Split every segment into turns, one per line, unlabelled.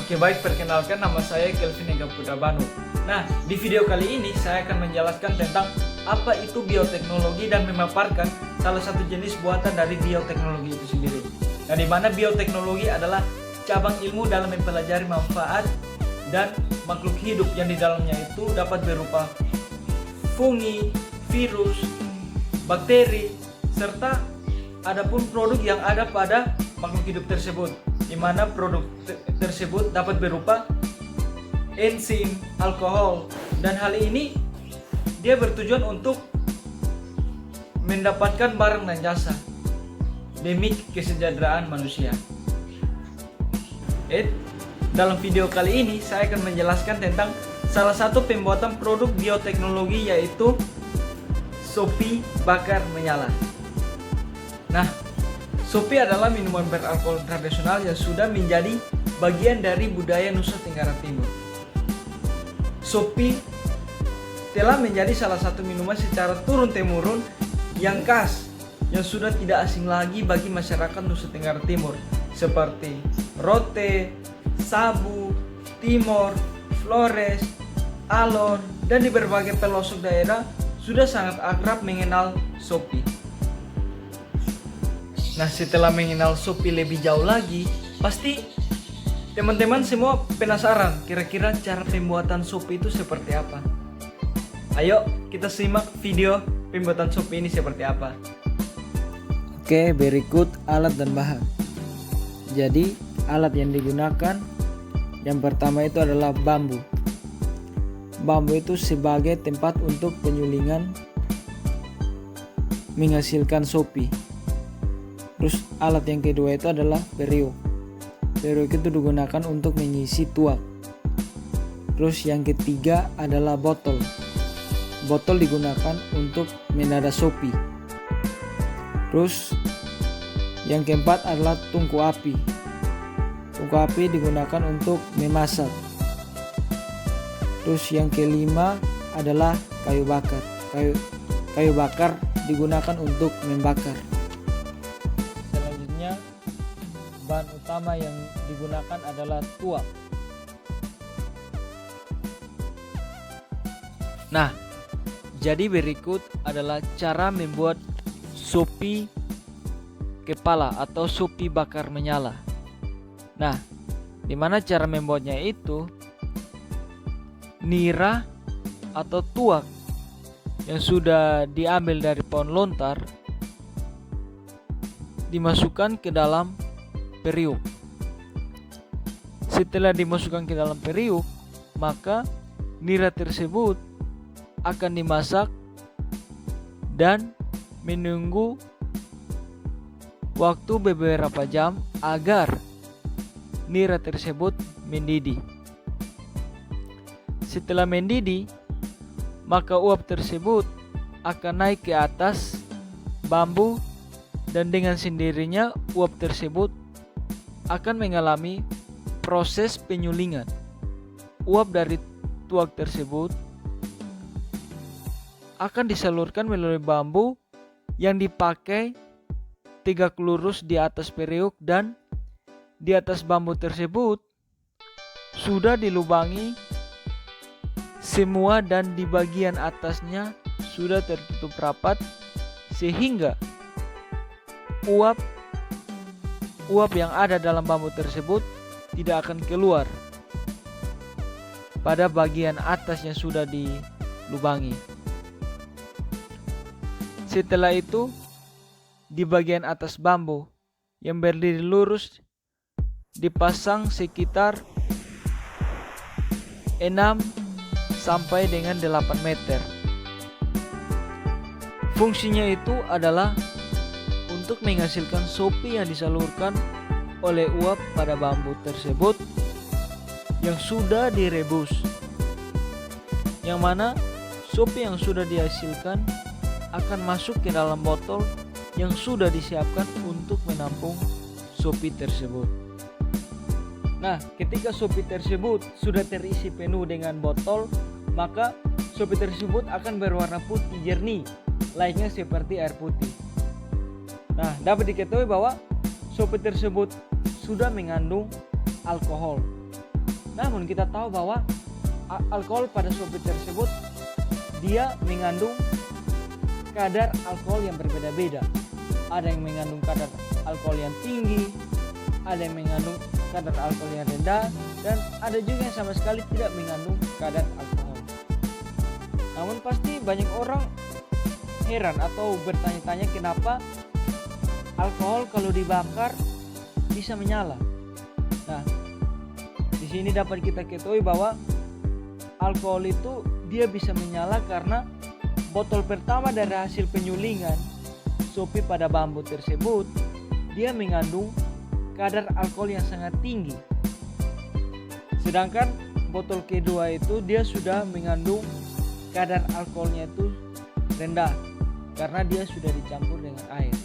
Oke baik, perkenalkan nama saya Kelvin Ega Putra Banu. Nah, di video kali ini saya akan menjelaskan tentang apa itu bioteknologi dan memaparkan salah satu jenis buatan dari bioteknologi itu sendiri. Nah, di mana bioteknologi adalah cabang ilmu dalam mempelajari manfaat dan makhluk hidup yang di dalamnya itu dapat berupa fungi, virus, bakteri, serta adapun produk yang ada pada makhluk hidup tersebut, di mana produk tersebut dapat berupa enzim, alkohol, dan hal ini dia bertujuan untuk mendapatkan barang dan jasa demi kesejahteraan manusia. Dalam video kali ini saya akan menjelaskan tentang salah satu pembuatan produk bioteknologi, yaitu Sopi bakar menyala. Nah, Sopi adalah minuman beralkohol tradisional yang sudah menjadi bagian dari budaya Nusa Tenggara Timur. Sopi telah menjadi salah satu minuman secara turun-temurun yang khas, yang sudah tidak asing lagi bagi masyarakat Nusa Tenggara Timur, seperti Rote, Sabu, Timor, Flores, Alor, dan di berbagai pelosok daerah sudah sangat akrab mengenal Sopi. Nah, setelah mengenal Sopi lebih jauh lagi, pasti teman-teman semua penasaran kira-kira cara pembuatan Sopi itu seperti apa. Ayo kita simak video pembuatan Sopi ini seperti apa.
Oke, berikut alat dan bahan. Jadi, alat yang digunakan yang pertama itu adalah bambu. Bambu itu sebagai tempat untuk penyulingan menghasilkan Sopi. Terus alat yang kedua itu adalah periuk. Periuk itu digunakan untuk mengisi tuak. Terus yang ketiga adalah botol. Botol digunakan untuk menada Sopi. Terus yang keempat adalah tungku api. Tungku api digunakan untuk memasak. Terus yang kelima adalah kayu bakar. Kayu bakar digunakan untuk membakar. Selanjutnya, bahan utama yang digunakan adalah tuak.
Nah, jadi berikut adalah cara membuat Sopi kepala atau Sopi bakar menyala. Nah, dimana cara membuatnya itu, nira atau tuak yang sudah diambil dari pohon lontar dimasukkan ke dalam periuk. Setelah dimasukkan ke dalam periuk, maka nira tersebut akan dimasak dan menunggu waktu beberapa jam agar nira tersebut mendidih. Setelah mendidih, maka uap tersebut akan naik ke atas bambu, dan dengan sendirinya uap tersebut akan mengalami proses penyulingan. Uap dari tuak tersebut akan disalurkan melalui bambu yang dipakai tegak lurus di atas periuk, dan di atas bambu tersebut sudah dilubangi semua dan di bagian atasnya sudah tertutup rapat, sehingga uap yang ada dalam bambu tersebut tidak akan keluar pada bagian atas yang sudah dilubangi. Setelah itu, di bagian atas bambu yang berdiri lurus dipasang sekitar 6 sampai dengan 8 meter. Fungsinya itu adalah untuk menghasilkan Sopi yang disalurkan oleh uap pada bambu tersebut yang sudah direbus. Yang mana Sopi yang sudah dihasilkan akan masuk ke dalam botol yang sudah disiapkan untuk menampung Sopi tersebut. Nah, ketika Sopi tersebut sudah terisi penuh dengan botol, maka Sopi tersebut akan berwarna putih jernih, layaknya seperti air putih. Nah, dapat diketahui bahwa Sopi tersebut sudah mengandung alkohol.
Namun kita tahu bahwa alkohol pada sopi tersebut dia mengandung kadar alkohol yang berbeda-beda. Ada yang mengandung kadar alkohol yang tinggi, ada yang mengandung kadar alkohol yang rendah, dan ada juga yang sama sekali tidak mengandung kadar alkohol. Namun pasti banyak orang heran atau bertanya-tanya kenapa alkohol kalau dibakar bisa menyala. Nah, di sini dapat kita ketahui bahwa alkohol itu dia bisa menyala karena botol pertama dari hasil penyulingan sopi pada bambu tersebut dia mengandung kadar alkohol yang sangat tinggi. Sedangkan botol kedua itu dia sudah mengandung kadar alkoholnya itu rendah karena dia sudah dicampur dengan air.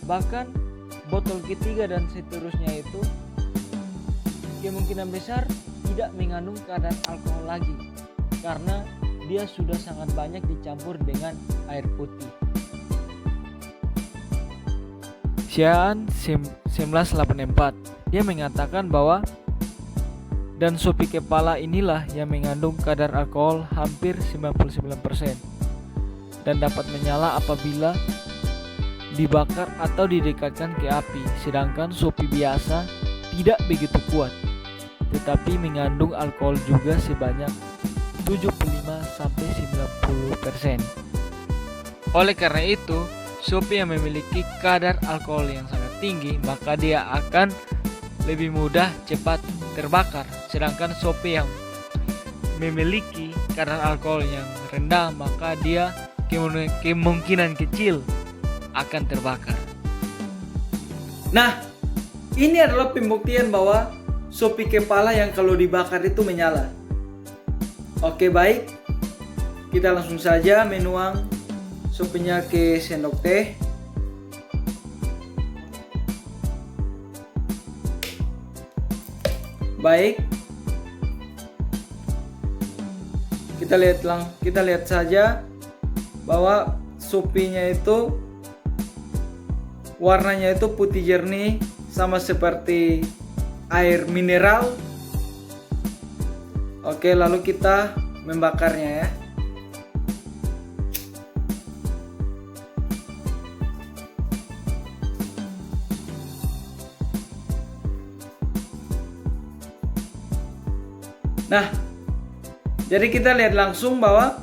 Bahkan botol ketiga dan seterusnya itu kemungkinan besar tidak mengandung kadar alkohol lagi karena dia sudah sangat banyak dicampur dengan air putih. Xian 1984 dia mengatakan bahwa dan sopi kepala inilah yang mengandung kadar alkohol hampir 99% dan dapat menyala apabila dibakar atau didekatkan ke api, sedangkan sopi biasa tidak begitu kuat tetapi mengandung alkohol juga sebanyak 75-90%. Oleh karena itu, sopi yang memiliki kadar alkohol yang sangat tinggi maka dia akan lebih mudah cepat terbakar, sedangkan sopi yang memiliki kadar alkohol yang rendah maka dia kemungkinan kecil akan terbakar.
Nah, ini adalah pembuktian bahwa sopi kepala yang kalau dibakar itu menyala. Oke, baik. Kita langsung saja menuang sopinya ke sendok teh. Baik. Kita lihat saja bahwa sopinya itu warnanya itu putih jernih sama seperti air mineral. Oke, lalu kita membakarnya ya. Nah, jadi kita lihat langsung bahwa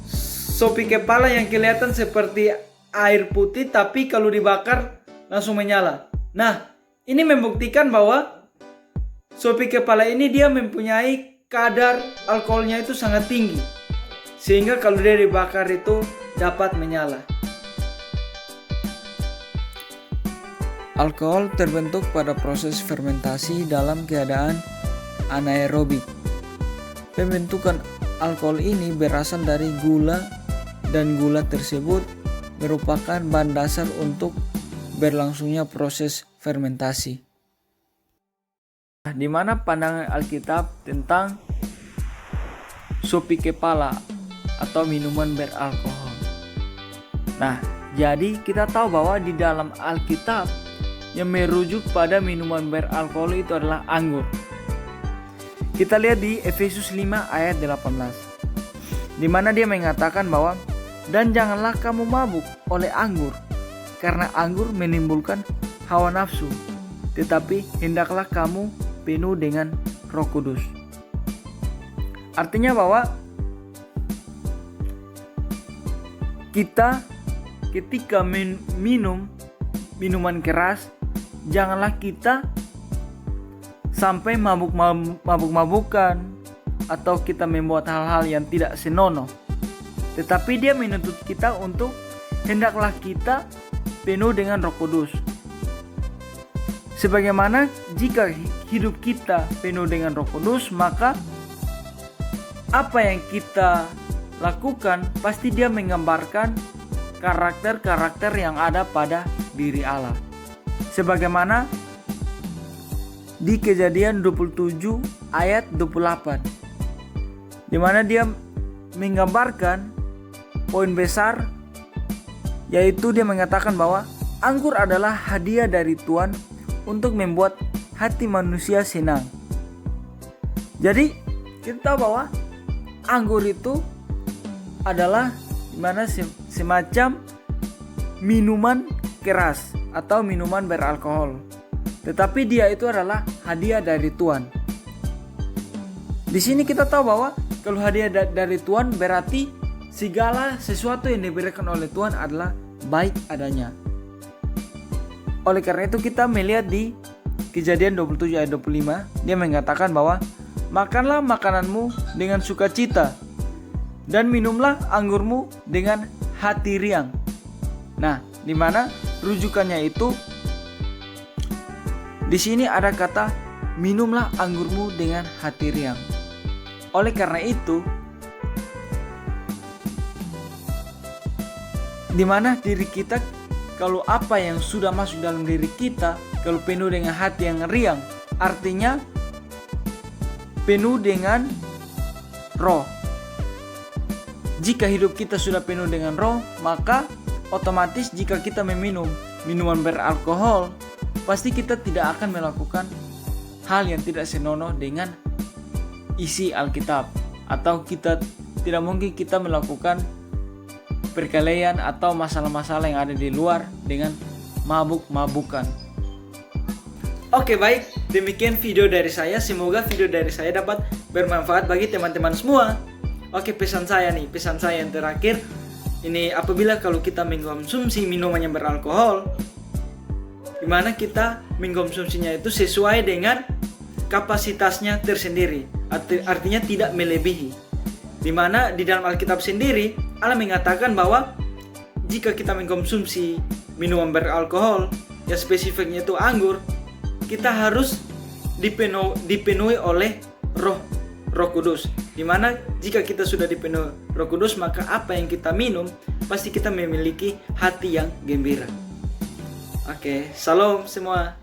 sopi kepala yang kelihatan seperti air putih tapi kalau dibakar langsung menyala. Nah, ini membuktikan bahwa sopi kepala ini dia mempunyai kadar alkoholnya itu sangat tinggi sehingga kalau dia dibakar itu dapat menyala.
Alkohol terbentuk pada proses fermentasi dalam keadaan anaerobik. Pembentukan alkohol ini berasal dari gula dan gula tersebut merupakan bahan dasar untuk berlangsungnya proses fermentasi. Di mana pandangan Alkitab tentang sopi kepala atau minuman beralkohol. Nah, jadi kita tahu bahwa di dalam Alkitab yang merujuk pada minuman beralkohol itu adalah anggur. Kita lihat di Efesus 5 ayat 18. Di mana dia mengatakan bahwa dan janganlah kamu mabuk oleh anggur karena anggur menimbulkan hawa nafsu, tetapi hendaklah kamu penuh dengan Roh Kudus. Artinya bahwa kita ketika minum minuman keras, janganlah kita sampai mabuk-mabukan atau kita membuat hal-hal yang tidak senonoh. Tetapi dia menuntut kita untuk hendaklah kita penuh dengan Roh Kudus. Sebagaimana jika hidup kita penuh dengan Roh Kudus, maka apa yang kita lakukan pasti dia menggambarkan karakter-karakter yang ada pada diri Allah. Sebagaimana di Kejadian 27 ayat 28, di mana dia menggambarkan poin besar, yaitu dia mengatakan bahwa anggur adalah hadiah dari Tuhan untuk membuat hati manusia senang. Jadi kita tahu bahwa anggur itu adalah semacam minuman keras atau minuman beralkohol. Tetapi dia itu adalah hadiah dari Tuhan. Di sini kita tahu bahwa kalau hadiah dari Tuhan berarti segala sesuatu yang diberikan oleh Tuhan adalah baik adanya. Oleh karena itu kita melihat di Kejadian 27 ayat 25, dia mengatakan bahwa makanlah makananmu dengan sukacita dan minumlah anggurmu dengan hati riang. Nah, di mana rujukannya itu di sini ada kata minumlah anggurmu dengan hati riang. Oleh karena itu, di mana diri kita, kalau apa yang sudah masuk dalam diri kita, kalau penuh dengan hati yang riang, artinya penuh dengan roh. Jika hidup kita sudah penuh dengan roh, maka otomatis jika kita meminum minuman beralkohol, pasti kita tidak akan melakukan hal yang tidak senonoh dengan isi Alkitab, atau tidak mungkin kita melakukan perkelahian atau masalah-masalah yang ada di luar dengan mabuk-mabukan. Oke, baik, demikian video dari saya. Semoga video dari saya dapat bermanfaat bagi teman-teman semua. Oke, pesan saya yang terakhir ini, apabila kalau kita mengkonsumsi minuman yang beralkohol, dimana kita mengkonsumsinya itu sesuai dengan kapasitasnya tersendiri, artinya tidak melebihi. Dimana di dalam Alkitab sendiri Allah mengatakan bahwa jika kita mengkonsumsi minuman beralkohol yang spesifiknya itu anggur, kita harus dipenuhi oleh Roh Kudus. Dimana jika kita sudah dipenuhi Roh Kudus, maka apa yang kita minum pasti kita memiliki hati yang gembira. Oke, salam semua.